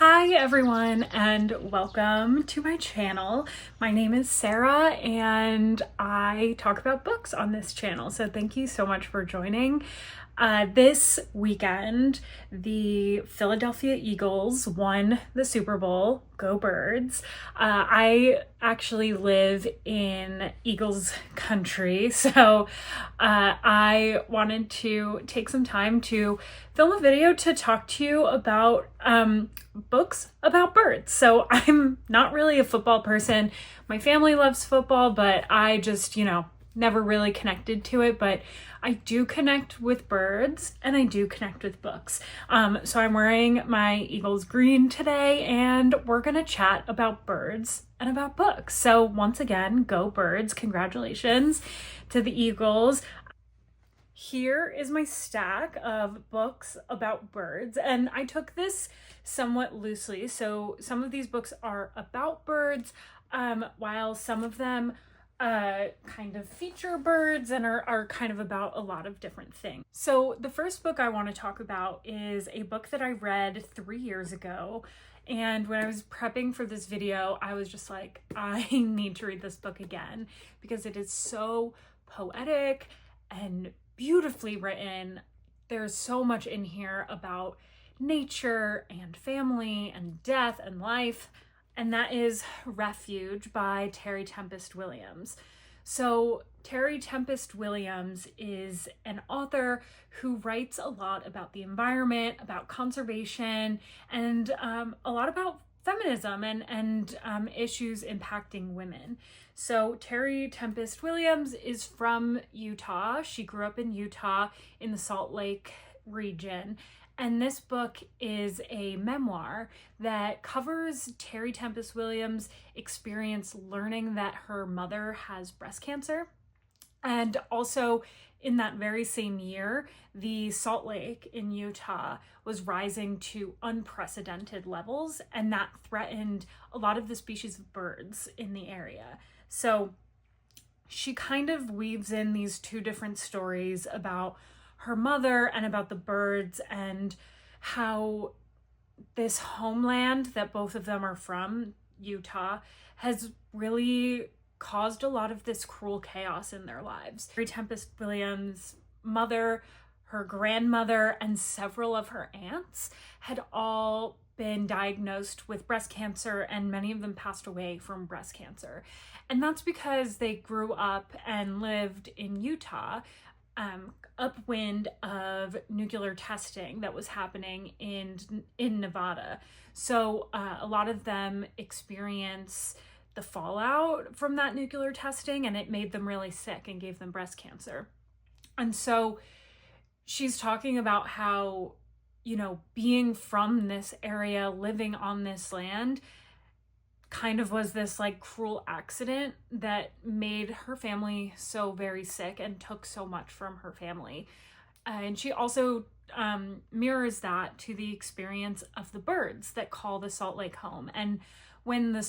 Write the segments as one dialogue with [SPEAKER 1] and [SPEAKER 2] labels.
[SPEAKER 1] Hi everyone and welcome to my channel. My name is Sarah and I talk about books on this channel, so thank you so much for joining. This weekend, the Philadelphia Eagles won the Super Bowl. Go Birds. I actually live in Eagles country, so I wanted to take some time to film a video to talk to you about books about birds. So I'm not really a football person. My family loves football, but I just, never really connected to it. But I do connect with birds and I do connect with books. So I'm wearing my Eagles green today and we're gonna chat about birds and about books. So once again, go Birds. Congratulations to the Eagles. Here is my stack of books about birds, and I took this somewhat loosely. So some of these books are about birds, while some of them kind of feature birds and are kind of about a lot of different things. So the first book I want to talk about is a book that I read 3 years ago. And when I was prepping for this video, I was just like, I need to read this book again because it is so poetic and beautifully written. There's so much in here about nature and family and death and life. And that is Refuge by Terry Tempest Williams. So Terry Tempest Williams is an author who writes a lot about the environment, about conservation, and a lot about feminism and issues impacting women. So Terry Tempest Williams is from Utah. She grew up in Utah in the Salt Lake region. And this book is a memoir that covers Terry Tempest Williams' experience learning that her mother has breast cancer. And also in that very same year, the Salt Lake in Utah was rising to unprecedented levels, and that threatened a lot of the species of birds in the area. So she kind of weaves in these two different stories about her mother and about the birds and how this homeland that both of them are from, Utah, has really caused a lot of this cruel chaos in their lives. Terry Tempest Williams' mother, her grandmother, and several of her aunts had all been diagnosed with breast cancer, and many of them passed away from breast cancer. And that's because they grew up and lived in Utah, upwind of nuclear testing that was happening in Nevada. So a lot of them experience the fallout from that nuclear testing, and it made them really sick and gave them breast cancer. And so she's talking about how, being from this area, living on this land, kind of was this like cruel accident that made her family so very sick and took so much from her family. And she also mirrors that to the experience of the birds that call the Salt Lake home. And when the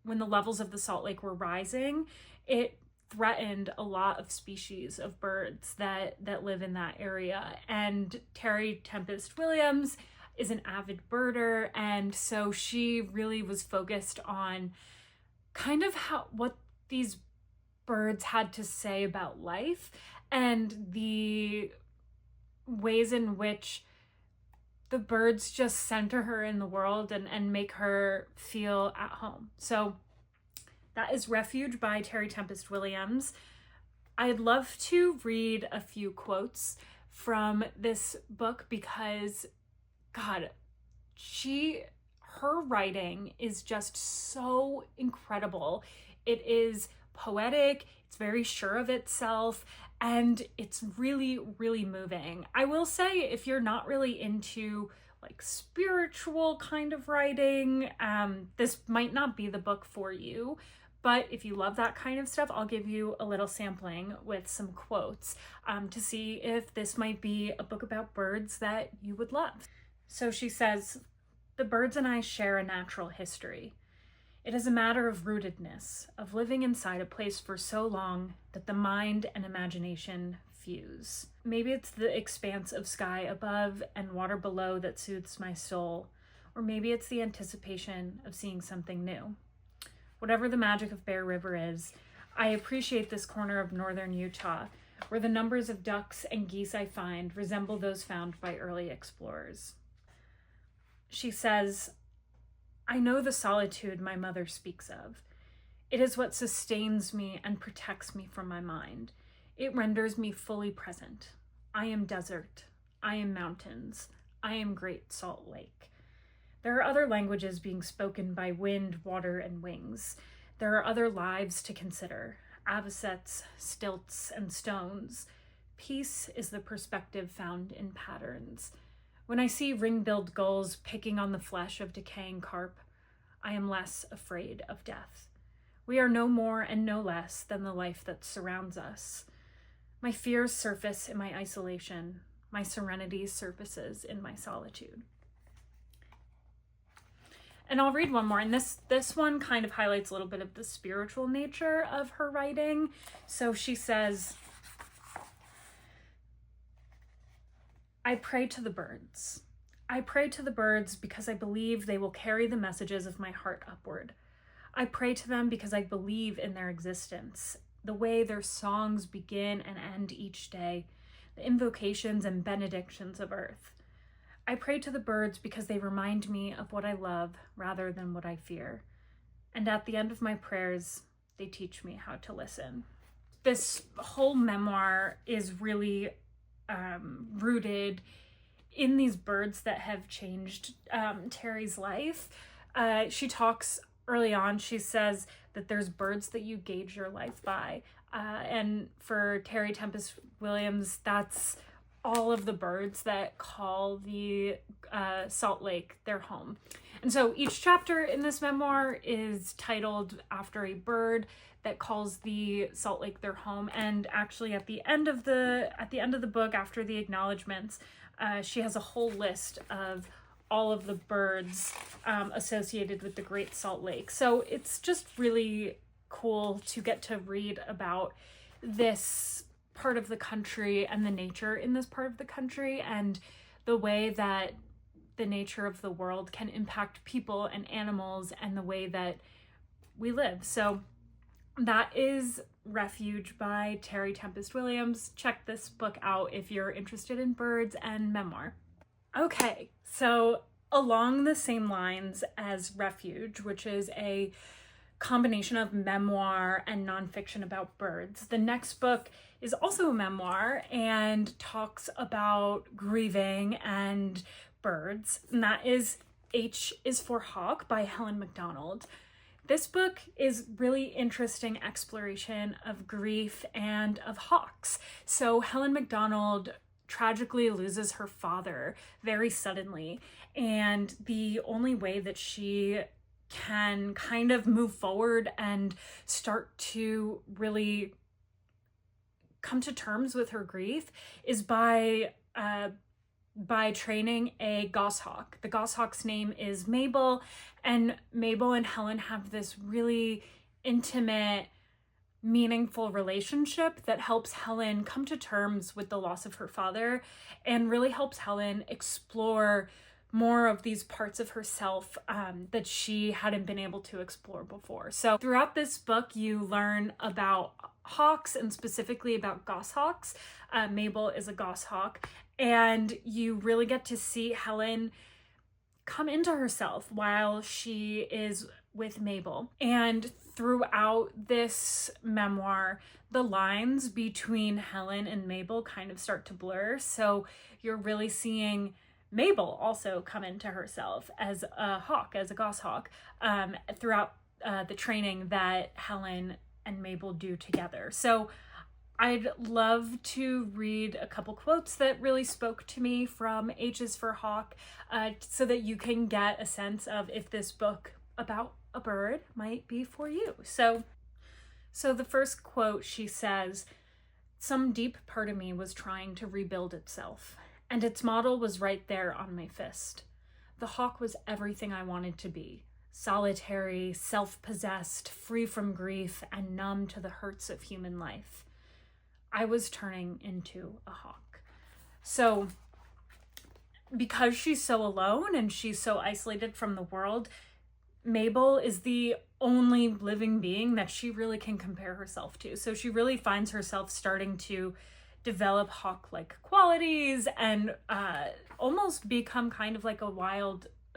[SPEAKER 1] levels of the Salt Lake were rising, it threatened a lot of species of birds that live in that area. And Terry Tempest Williams is an avid birder, and so she really was focused on kind of what these birds had to say about life and the ways in which the birds just center her in the world and make her feel at home. So that is Refuge by Terry Tempest Williams. I'd love to read a few quotes from this book because God, her writing is just so incredible. It is poetic, it's very sure of itself, and it's really, really moving. I will say, if you're not really into like spiritual kind of writing, this might not be the book for you. But if you love that kind of stuff, I'll give you a little sampling with some quotes to see if this might be a book about birds that you would love. So she says, "The birds and I share a natural history. It is a matter of rootedness, of living inside a place for so long that the mind and imagination fuse. Maybe it's the expanse of sky above and water below that soothes my soul, or maybe it's the anticipation of seeing something new. Whatever the magic of Bear River is, I appreciate this corner of northern Utah, where the numbers of ducks and geese I find resemble those found by early explorers. She says, I know the solitude my mother speaks of. It is what sustains me and protects me from my mind. It renders me fully present. I am desert. I am mountains. I am Great Salt Lake. There are other languages being spoken by wind, water, and wings. There are other lives to consider, avocets, stilts, and stones. Peace is the perspective found in patterns. When I see ring-billed gulls picking on the flesh of decaying carp, I am less afraid of death. We are no more and no less than the life that surrounds us. My fears surface in my isolation. My serenity surfaces in my solitude. And I'll read one more. And this one kind of highlights a little bit of the spiritual nature of her writing. So she says, I pray to the birds. I pray to the birds because I believe they will carry the messages of my heart upward. I pray to them because I believe in their existence, the way their songs begin and end each day, the invocations and benedictions of earth. I pray to the birds because they remind me of what I love rather than what I fear. And at the end of my prayers, they teach me how to listen. This whole memoir is really rooted in these birds that have changed Terry's life. She talks early on, she says that there's birds that you gauge your life by. And for Terry Tempest Williams, that's all of the birds that call the Salt Lake their home. And so each chapter in this memoir is titled after a bird that calls the Salt Lake their home. And actually at the end of the book, after the acknowledgments, she has a whole list of all of the birds associated with the Great Salt Lake. So it's just really cool to get to read about this part of the country and the nature in this part of the country and the way that the nature of the world can impact people and animals and the way that we live. So that is Refuge by Terry Tempest Williams. Check this book out if you're interested in birds and memoir. Okay, so along the same lines as Refuge, which is a combination of memoir and nonfiction about birds, the next book is also a memoir and talks about grieving and birds, and that is H is for Hawk by Helen MacDonald. This book is really interesting exploration of grief and of hawks. So Helen MacDonald tragically loses her father very suddenly, and the only way that she can kind of move forward and start to really come to terms with her grief is by training a goshawk. The goshawk's name is Mabel, and Mabel and Helen have this really intimate, meaningful relationship that helps Helen come to terms with the loss of her father and really helps Helen explore more of these parts of herself that she hadn't been able to explore before. So throughout this book, you learn about hawks and specifically about goshawks. Mabel is a goshawk, and you really get to see Helen come into herself while she is with Mabel. And throughout this memoir, the lines between Helen and Mabel kind of start to blur. So you're really seeing Mabel also come into herself as a hawk, as a goshawk, throughout the training that Helen and Mabel do together. So I'd love to read a couple quotes that really spoke to me from H's for Hawk, so that you can get a sense of if this book about a bird might be for you. So the first quote, she says, "Some deep part of me was trying to rebuild itself, and its model was right there on my fist. The hawk was everything I wanted to be. Solitary, self-possessed, free from grief, and numb to the hurts of human life. I was turning into a hawk." So because she's so alone and she's so isolated from the world, Mabel is the only living being that she really can compare herself to. So she really finds herself starting to develop hawk-like qualities and almost become kind of like a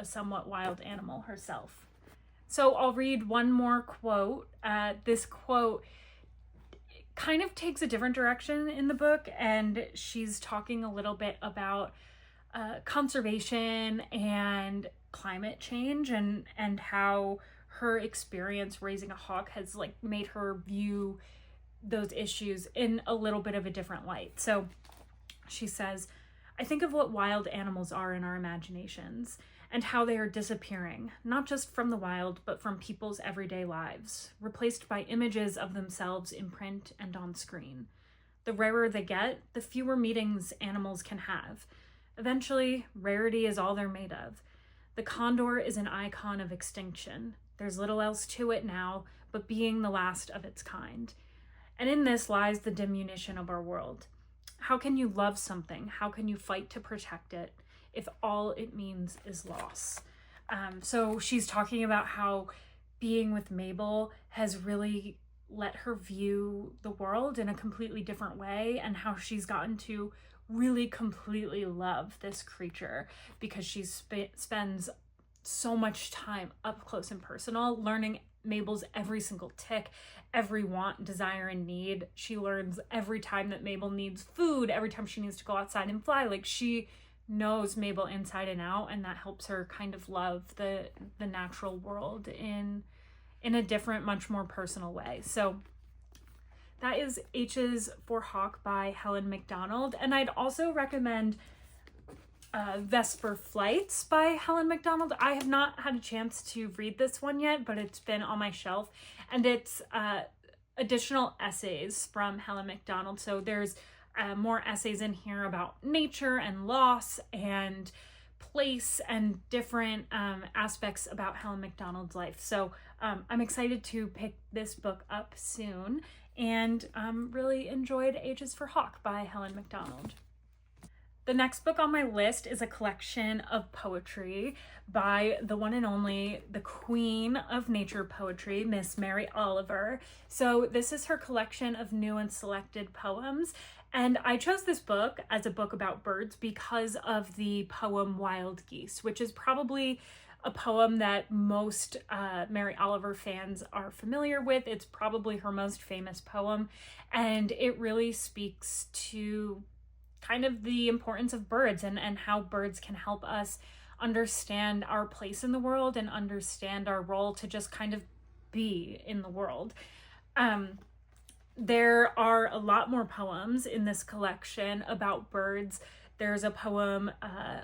[SPEAKER 1] somewhat wild animal herself. So I'll read one more quote. This quote kind of takes a different direction in the book, and she's talking a little bit about conservation and climate change and how her experience raising a hawk has like made her view those issues in a little bit of a different light. So she says, I think of what wild animals are in our imaginations and how they are disappearing, not just from the wild, but from people's everyday lives, replaced by images of themselves in print and on screen. The rarer they get, the fewer meetings animals can have. Eventually, rarity is all they're made of. The condor is an icon of extinction. There's little else to it now, but being the last of its kind. And in this lies the diminution of our world. How can you love something? How can you fight to protect it if all it means is loss? So she's talking about how being with Mabel has really let her view the world in a completely different way, and how she's gotten to really completely love this creature because she spends so much time up close and personal learning Mabel's every single tick, every want, desire, and need. She learns every time that Mabel needs food, every time she needs to go outside and fly. Like, she knows Mabel inside and out, and that helps her kind of love the natural world in a different, much more personal way. So that is H's for Hawk by Helen MacDonald. And I'd also recommend Vesper Flights by Helen MacDonald. I have not had a chance to read this one yet, but it's been on my shelf. And it's additional essays from Helen MacDonald. So there's more essays in here about nature and loss and place and different aspects about Helen MacDonald's life. So I'm excited to pick this book up soon, and really enjoyed H's for Hawk by Helen MacDonald. The next book on my list is a collection of poetry by the one and only, the queen of nature poetry, Miss Mary Oliver. So this is her collection of new and selected poems. And I chose this book as a book about birds because of the poem Wild Geese, which is probably a poem that most Mary Oliver fans are familiar with. It's probably her most famous poem, and it really speaks to kind of the importance of birds and how birds can help us understand our place in the world and understand our role to just kind of be in the world. There are a lot more poems in this collection about birds. There's a poem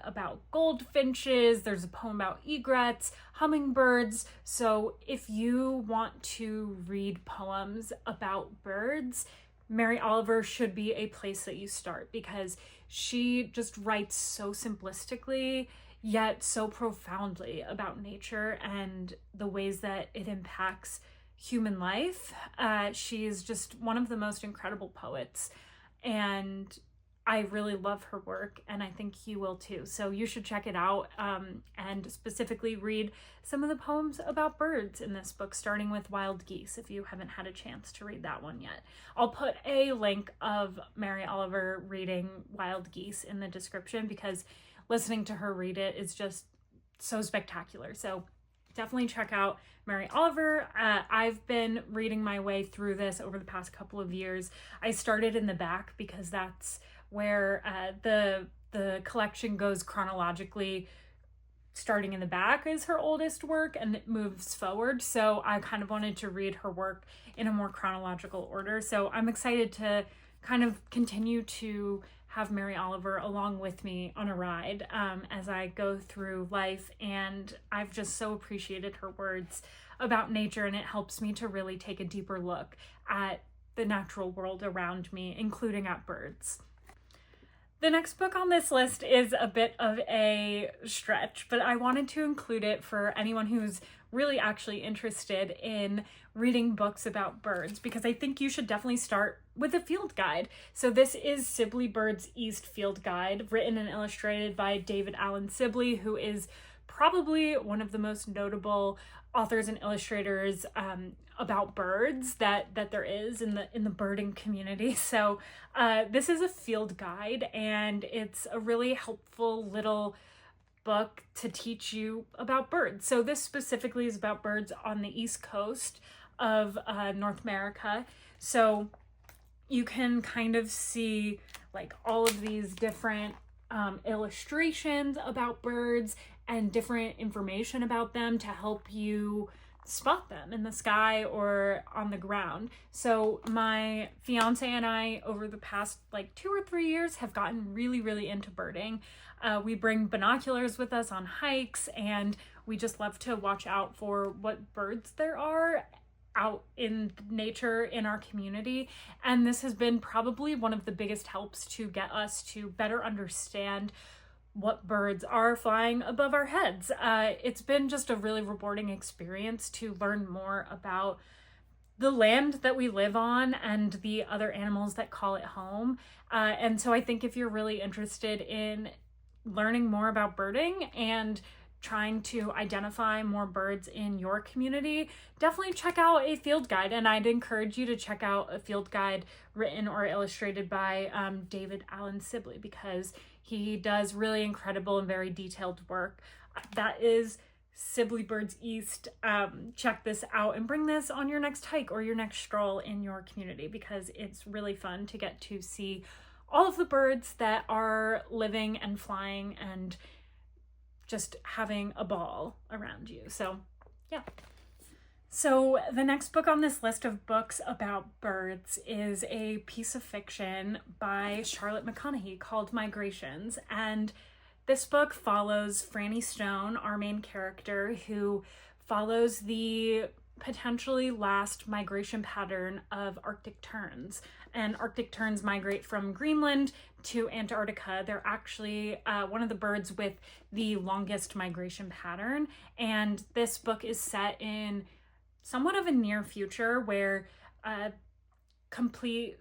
[SPEAKER 1] about goldfinches. There's a poem about egrets, hummingbirds. So if you want to read poems about birds, Mary Oliver should be a place that you start, because she just writes so simplistically yet so profoundly about nature and the ways that it impacts human life. She is just one of the most incredible poets, and I really love her work, and I think you will too. So you should check it out, and specifically read some of the poems about birds in this book, starting with Wild Geese, if you haven't had a chance to read that one yet. I'll put a link of Mary Oliver reading Wild Geese in the description, because listening to her read it is just so spectacular. So definitely check out Mary Oliver. I've been reading my way through this over the past couple of years. I started in the back because that's where the collection goes chronologically. Starting in the back is her oldest work, and it moves forward. So I kind of wanted to read her work in a more chronological order. So I'm excited to kind of continue to have Mary Oliver along with me on a ride as I go through life. And I've just so appreciated her words about nature, and it helps me to really take a deeper look at the natural world around me, including at birds. The next book on this list is a bit of a stretch, but I wanted to include it for anyone who's really actually interested in reading books about birds, because I think you should definitely start with a field guide. So this is Sibley Birds East Field Guide, written and illustrated by David Allen Sibley, who is probably one of the most notable authors and illustrators about birds that there is in the birding community. So this is a field guide, and it's a really helpful little book to teach you about birds. So this specifically is about birds on the East Coast of North America. So you can kind of see like all of these different illustrations about birds and different information about them to help you spot them in the sky or on the ground. So my fiance and I, over the past like 2 or 3 years, have gotten really into birding. We bring binoculars with us on hikes, and we just love to watch out for what birds there are out in nature in our community. And this has been probably one of the biggest helps to get us to better understand what birds are flying above our heads. It's been just a really rewarding experience to learn more about the land that we live on and the other animals that call it home. And so I think if you're really interested in learning more about birding and trying to identify more birds in your community, definitely check out a field guide. And I'd encourage you to check out a field guide written or illustrated by David Allen Sibley, because he does really incredible and very detailed work. That is Sibley Birds East. Check this out and bring this on your next hike or your next stroll in your community, because it's really fun to get to see all of the birds that are living and flying and just having a ball around you. So yeah. So the next book on this list of books about birds is a piece of fiction by Charlotte McConaghy called Migrations. And this book follows Franny Stone, our main character, who follows the potentially last migration pattern of Arctic terns. And Arctic terns migrate from Greenland to Antarctica. They're actually one of the birds with the longest migration pattern. And this book is set in somewhat of a near future where complete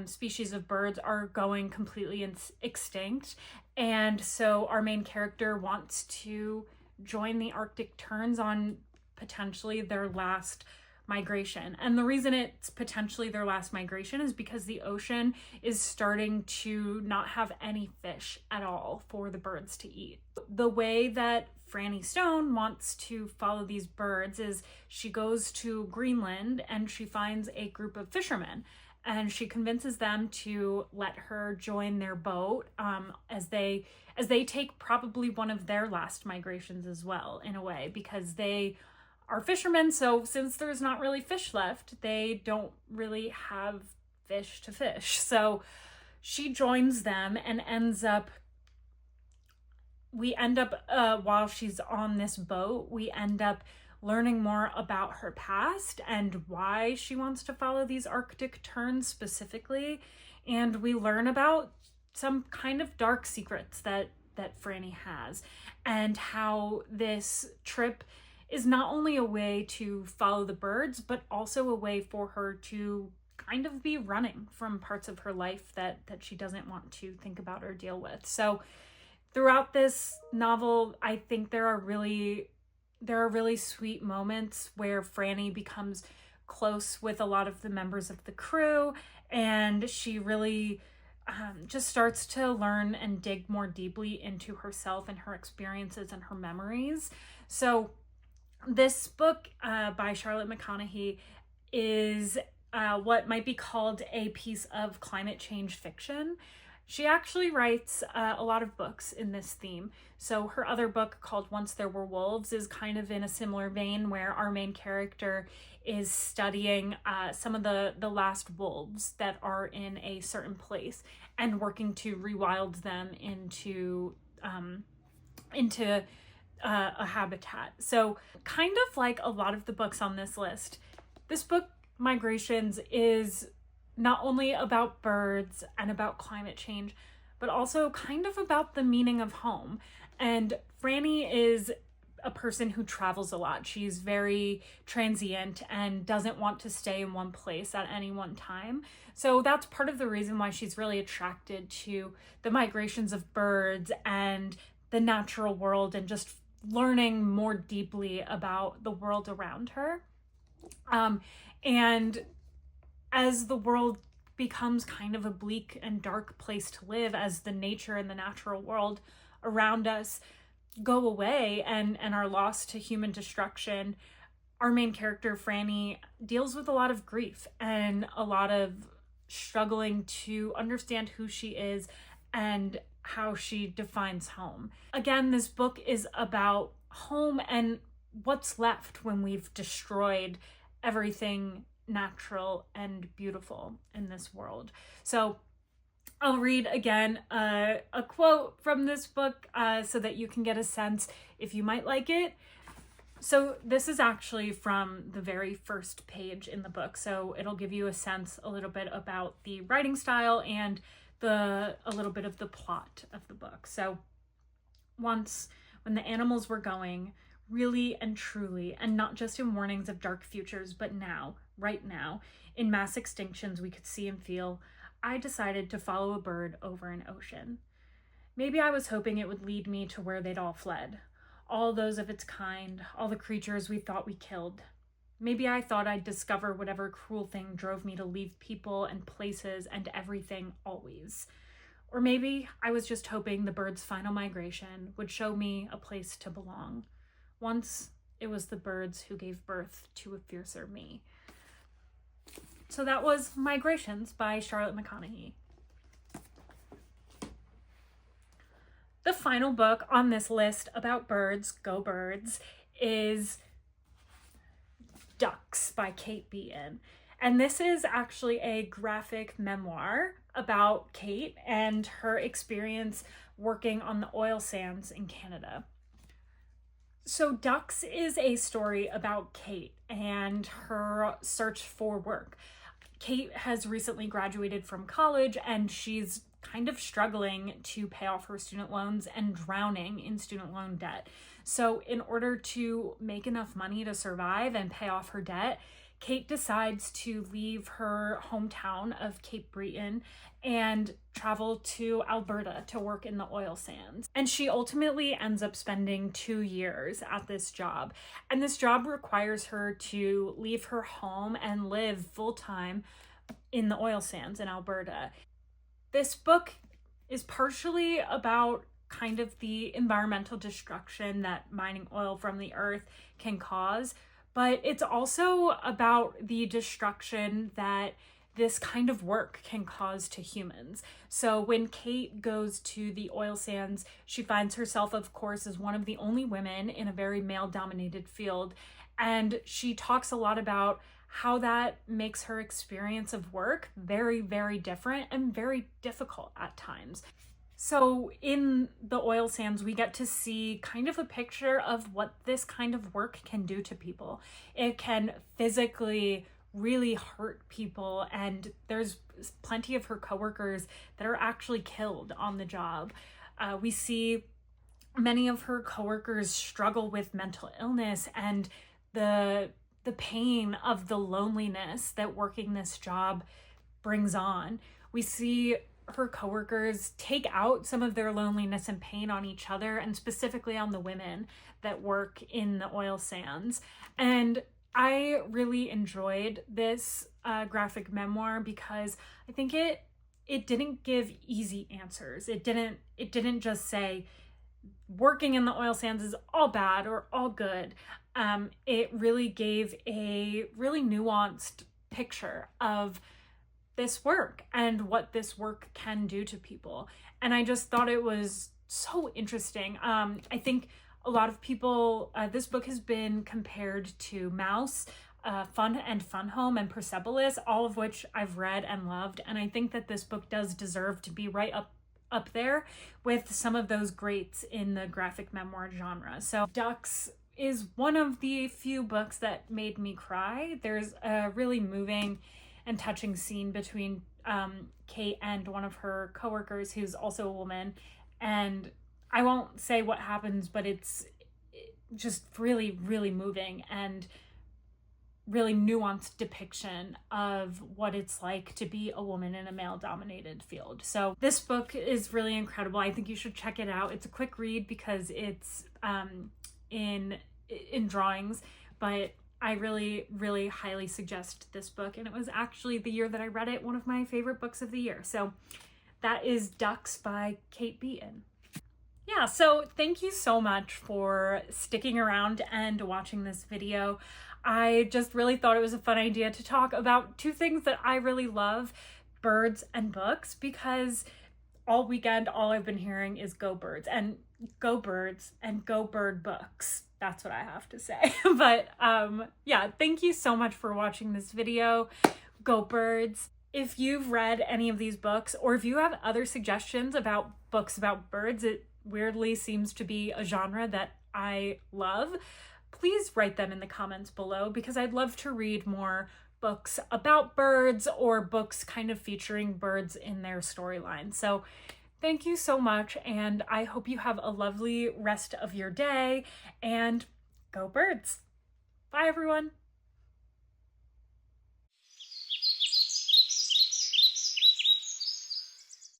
[SPEAKER 1] species of birds are going completely extinct. And so our main character wants to join the Arctic terns on potentially their last migration. And the reason it's potentially their last migration is because the ocean is starting to not have any fish at all for the birds to eat. The way that Franny Stone wants to follow these birds is she goes to Greenland and she finds a group of fishermen, and she convinces them to let her join their boat as they take probably one of their last migrations as well, in a way, because they are fishermen. So since there's not really fish left, they don't really have fish to fish. So she joins them and while she's on this boat, we end up learning more about her past and why she wants to follow these Arctic terns specifically. And we learn about some kind of dark secrets that Franny has, and how this trip is not only a way to follow the birds, but also a way for her to kind of be running from parts of her life that she doesn't want to think about or deal with. So throughout this novel, I think there are really sweet moments where Franny becomes close with a lot of the members of the crew, and she really just starts to learn and dig more deeply into herself and her experiences and her memories. So this book by Charlotte McConaghy is what might be called a piece of climate change fiction. She actually writes a lot of books in this theme. So her other book, called Once There Were Wolves, is kind of in a similar vein, where our main character is studying some of the last wolves that are in a certain place and working to rewild them into a habitat. So kind of like a lot of the books on this list, this book, Migrations, is not only about birds and about climate change, but also kind of about the meaning of home. And Franny is a person who travels a lot. She's very transient and doesn't want to stay in one place at any one time. So that's part of the reason why she's really attracted to the migrations of birds and the natural world and just learning more deeply about the world around her. And as the world becomes kind of a bleak and dark place to live, as the nature and the natural world around us go away and are lost to human destruction, our main character, Franny, deals with a lot of grief and a lot of struggling to understand who she is and how she defines home. Again, this book is about home and what's left when we've destroyed everything natural and beautiful in this world. So I'll read again a quote from this book so that you can get a sense if you might like it. So this is actually from the very first page in the book, so it'll give you a sense a little bit about the writing style and a little bit of the plot of the book. So, once, when the animals were going, really and truly, and not just in warnings of dark futures, but now, right now, in mass extinctions we could see and feel, I decided to follow a bird over an ocean. Maybe I was hoping it would lead me to where they'd all fled. All those of its kind, all the creatures we thought we killed. Maybe I thought I'd discover whatever cruel thing drove me to leave people and places and everything always. Or maybe I was just hoping the bird's final migration would show me a place to belong. Once it was the birds who gave birth to a fiercer me. So that was Migrations by Charlotte McConaghy. The final book on this list about birds, go birds, is Ducks by Kate Beaton. And this is actually a graphic memoir about Kate and her experience working on the oil sands in Canada. So Ducks is a story about Kate and her search for work. Kate has recently graduated from college and she's kind of struggling to pay off her student loans and drowning in student loan debt. So in order to make enough money to survive and pay off her debt, Kate decides to leave her hometown of Cape Breton and travel to Alberta to work in the oil sands. And she ultimately ends up spending 2 years at this job. And this job requires her to leave her home and live full-time in the oil sands in Alberta. This book is partially about kind of the environmental destruction that mining oil from the earth can cause, but it's also about the destruction that this kind of work can cause to humans. So when Kate goes to the oil sands, she finds herself, of course, as one of the only women in a very male-dominated field. And she talks a lot about how that makes her experience of work very, very different and very difficult at times. So in the oil sands, we get to see kind of a picture of what this kind of work can do to people. It can physically really hurt people, and there's plenty of her coworkers that are actually killed on the job. We see many of her coworkers struggle with mental illness and the pain of the loneliness that working this job brings on. We see her coworkers take out some of their loneliness and pain on each other, and specifically on the women that work in the oil sands. And I really enjoyed this graphic memoir because I think it didn't give easy answers. It didn't just say working in the oil sands is all bad or all good. It really gave a really nuanced picture of this work and what this work can do to people. And I just thought it was so interesting. I think a lot of people, this book has been compared to Mouse, Fun and Fun Home, and Persepolis, all of which I've read and loved. And I think that this book does deserve to be right up there with some of those greats in the graphic memoir genre. So Ducks is one of the few books that made me cry. There's a really moving and touching scene between Kate and one of her coworkers who's also a woman. And I won't say what happens, but just really, really moving and really nuanced depiction of what it's like to be a woman in a male-dominated field. So this book is really incredible. I think you should check it out. It's a quick read because it's in drawings, but I really, really highly suggest this book. And it was actually, the year that I read it, one of my favorite books of the year. So that is Ducks by Kate Beaton. Yeah, so thank you so much for sticking around and watching this video. I just really thought it was a fun idea to talk about two things that I really love, birds and books, because all weekend, all I've been hearing is go birds and go birds and go bird books. That's what I have to say. But yeah, thank you so much for watching this video. Go birds. If you've read any of these books, or if you have other suggestions about books about birds, it weirdly seems to be a genre that I love, please write them in the comments below, because I'd love to read more books about birds or books kind of featuring birds in their storyline. So thank you so much, and I hope you have a lovely rest of your day, and go birds. Bye everyone.